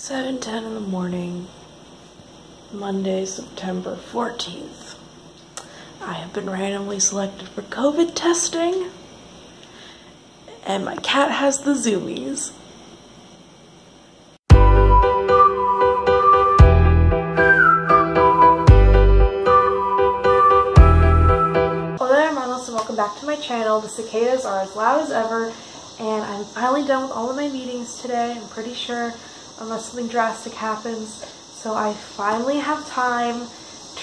7:10 in the morning, Monday, September 14th. I have been randomly selected for COVID testing, and my cat has the zoomies. Hello there, I'm Arnold, and welcome back to my channel. The cicadas are as loud as ever, and I'm finally done with all of my meetings today. I'm pretty sure, unless something drastic happens. So I finally have time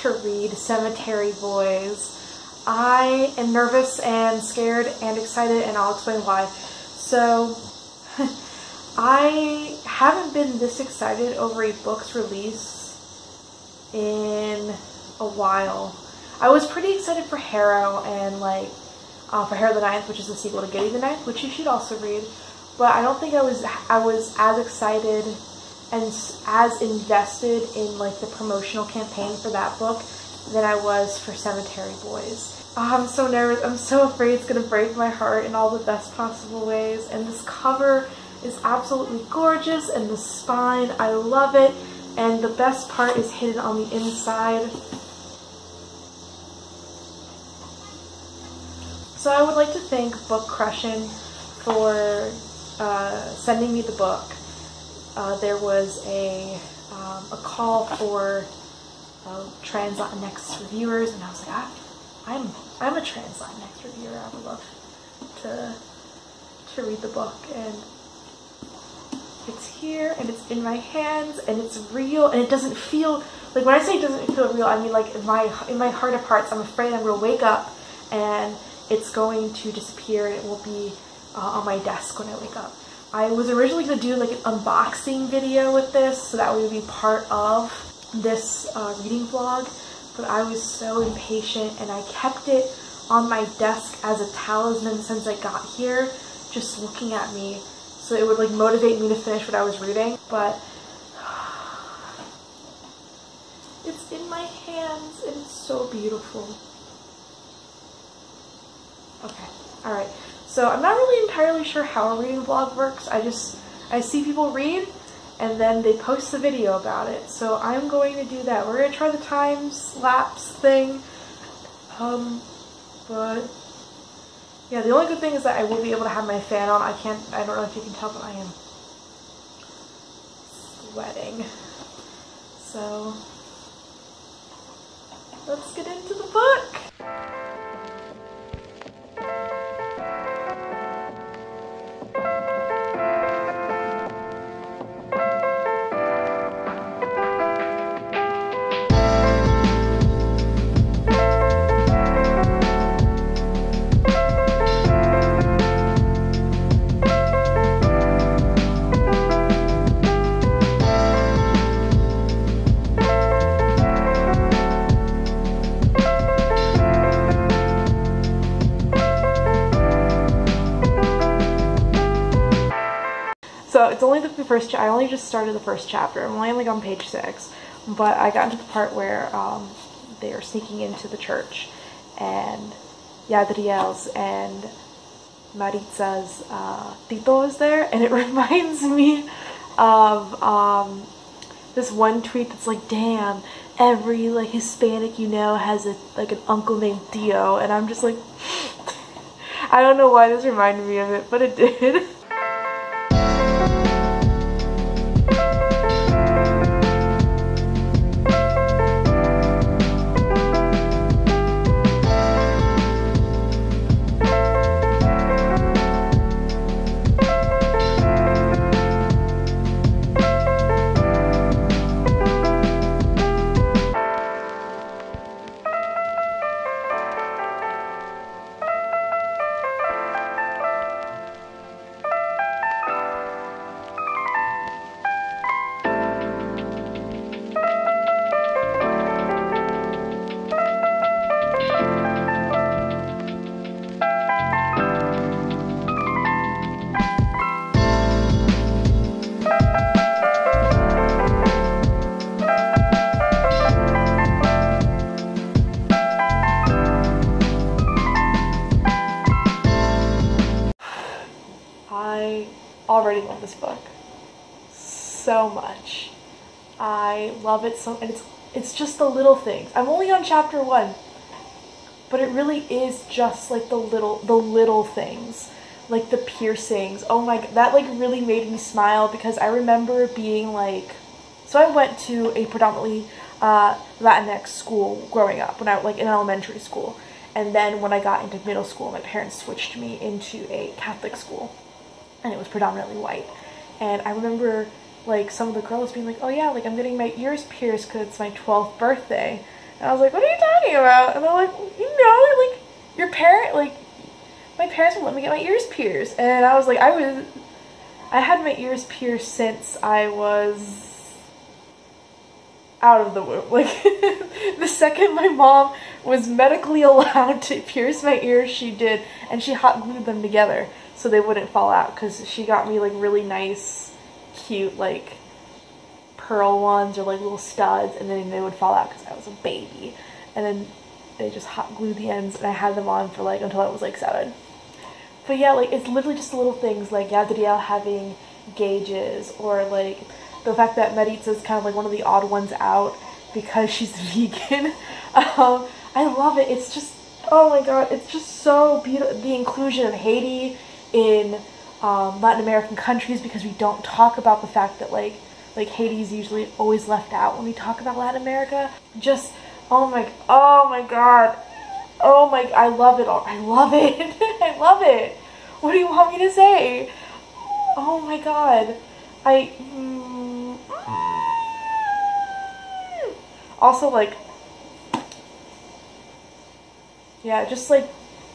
to read Cemetery Boys. I am nervous and scared and excited, and I'll explain why. So I haven't been this excited over a book's release in a while. I was pretty excited for Harrow and for Harrow the Ninth, which is the sequel to Getty the Ninth, which you should also read. But I don't think I was as excited and as invested in the promotional campaign for that book than I was for Cemetery Boys. Oh, I'm so nervous. I'm so afraid it's gonna break my heart in all the best possible ways. And this cover is absolutely gorgeous, and the spine, I love it. And the best part is hidden on the inside. So I would like to thank BookCrushin for sending me the book. There was a call for trans Latinx reviewers, and I was like, I'm a trans Latinx reviewer. I would love to read the book, and it's here, and it's in my hands, and it's real, and it doesn't feel like, when I say it doesn't feel real, I mean in my heart of hearts, I'm afraid I'm gonna wake up and it's going to disappear, and it will be on my desk when I wake up. I was originally going to do an unboxing video with this, so that would be part of this reading vlog, but I was so impatient, and I kept it on my desk as a talisman since I got here, just looking at me, so it would motivate me to finish what I was reading. But it's in my hands, and it's so beautiful. Okay, alright. So I'm not really entirely sure how a reading vlog works. I see people read and then they post the video about it. So I'm going to do that. We're going to try the time lapse thing. But yeah, the only good thing is that I will be able to have my fan on. I don't know if you can tell, but I am sweating. So let's get into the book. So it's only the first. I only just started the first chapter. I'm only on page 6, but I got into the part where they are sneaking into the church, and Yadriel's and Maritza's Tito is there, and it reminds me of this one tweet that's like, "Damn, every Hispanic you know has an uncle named Tio," and I'm just like, I don't know why this reminded me of it, but it did. already love this book so much. I love it so, and it's just the little things. I'm only on chapter 1, but it really is just like the little things, like the piercings. Oh my god, that like really made me smile, because I remember being like, so I went to a predominantly Latinx school growing up, when I like in elementary school, and then when I got into middle school, my parents switched me into a Catholic school, and it was predominantly white. And I remember like some of the girls being like, oh yeah, like I'm getting my ears pierced because it's my 12th birthday. And I was like, what are you talking about? And they're like, you know, like your parent, like my parents would let me get my ears pierced. And I was like, I had my ears pierced since I was out of the womb. Like the second my mom was medically allowed to pierce my ears, she did, and she hot glued them together so they wouldn't fall out, because she got me like really nice, cute, like pearl ones or like little studs, and then they would fall out because I was a baby, and then they just hot glued the ends, and I had them on for like until I was like 7. But yeah, like it's literally just the little things, like Yadriel having gauges, or like the fact that Maritza is kind of like one of the odd ones out because she's vegan. I love it. It's just, oh my god, it's just so beautiful. The inclusion of Haiti in Latin American countries, because we don't talk about the fact that like Haiti is usually always left out when we talk about Latin America. Just, oh my god, I love it all. I love it. I love it. What do you want me to say? Oh my god. Also, like, yeah, just like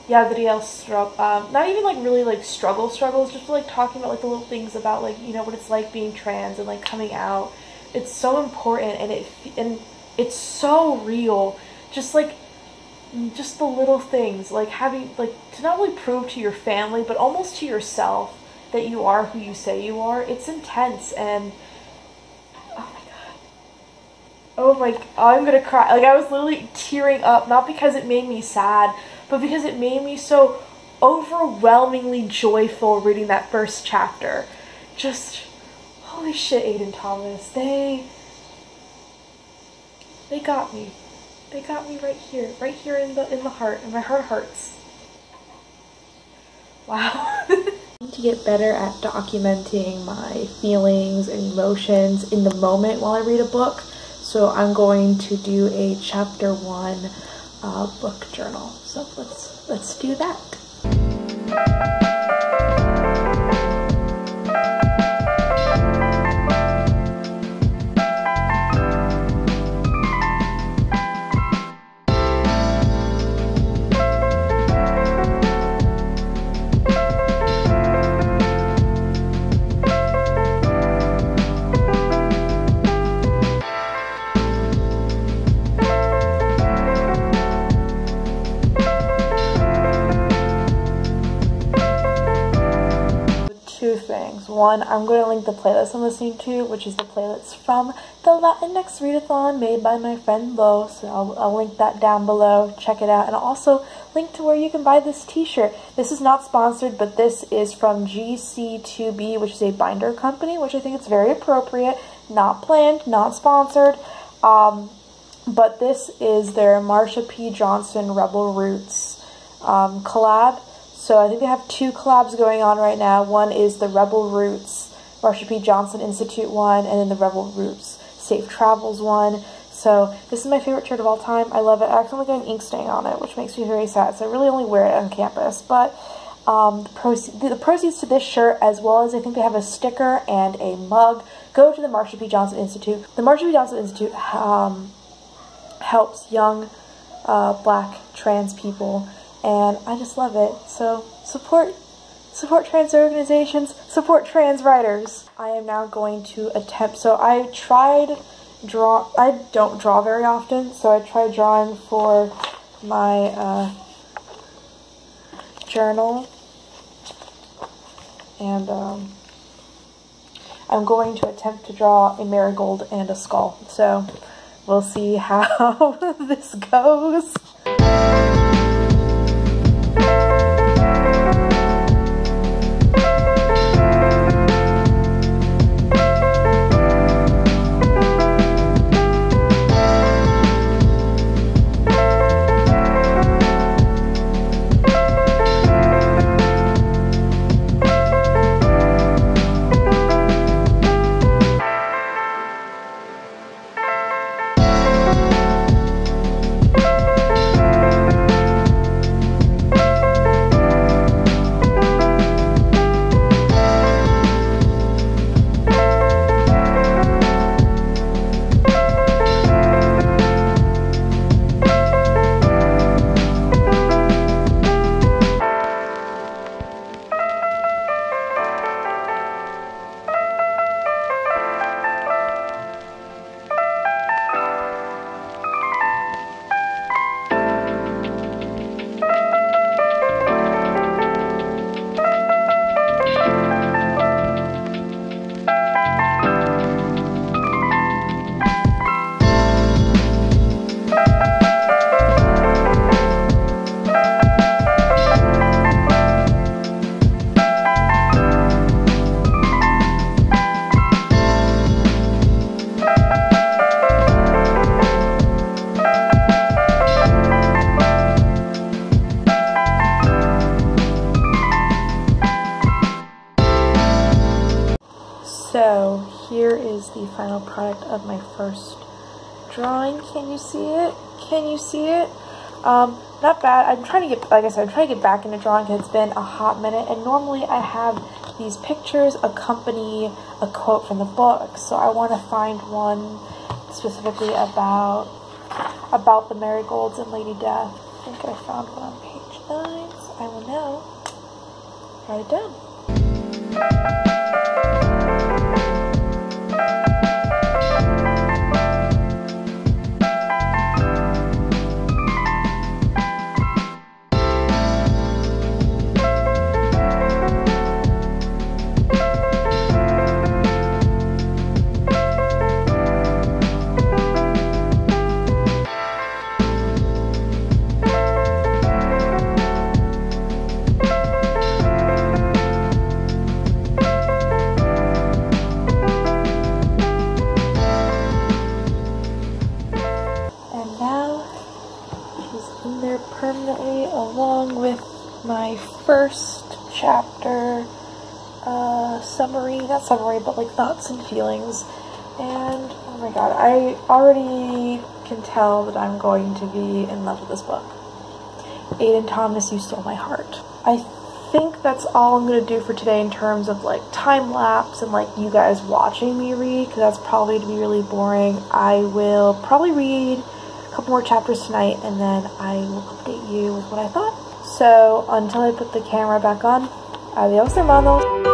Yadriel's struggle, not even like really like struggles, just like talking about like the little things about like, you know, what it's like being trans and like coming out. It's so important, and it's so real. Just like, just the little things, like having, like, to not only prove to your family but almost to yourself that you are who you say you are. It's intense, and oh my god, I'm gonna cry. Like, I was literally tearing up, not because it made me sad, but because it made me so overwhelmingly joyful reading that first chapter. Just, holy shit, Aiden Thomas. They got me. They got me right here in the heart, and my heart hurts. Wow. To get better at documenting my feelings and emotions in the moment while I read a book. So I'm going to do a chapter 1 book journal. So let's do that. Two things. One, I'm going to link the playlist I'm listening to, which is the playlist from the Latinx readathon made by my friend Lo, so I'll link that down below. Check it out, and I'll also link to where you can buy this t-shirt. This is not sponsored, but this is from GC2B, which is a binder company, which I think is very appropriate. Not planned, not sponsored, but this is their Marsha P. Johnson Rebel Roots collab. So I think they have 2 collabs going on right now. One is the Rebel Roots Marsha P. Johnson Institute one, and then the Rebel Roots Safe Travels one. So this is my favorite shirt of all time. I love it. I accidentally got an ink stain on it, which makes me very sad. So I really only wear it on campus. But the proceeds to this shirt, as well as I think they have a sticker and a mug, go to the Marsha P. Johnson Institute. The Marsha P. Johnson Institute helps young black trans people, and I just love it. So support trans organizations, support trans writers. I am now going to attempt, so I don't draw very often, so I tried drawing for my journal, and I'm going to attempt to draw a marigold and a skull, so we'll see how this goes. the final product of my first drawing. Can you see it? Can you see it? Not bad. I'm trying to get, like I said, I'm trying to get back into drawing because it's been a hot minute, and normally I have these pictures accompany a quote from the book, so I want to find one specifically about the marigolds and Lady Death. I think I found one on page 9, so I will now write it down. Permanently, along with my first chapter summary, not summary, but like thoughts and feelings. And oh my god, I already can tell that I'm going to be in love with this book. Aiden Thomas, you stole my heart. I think that's all I'm going to do for today in terms of like time lapse and like you guys watching me read, because that's probably to be really boring. I will probably read a couple more chapters tonight, and then I will update you with what I thought. So until I put the camera back on, adios hermanos.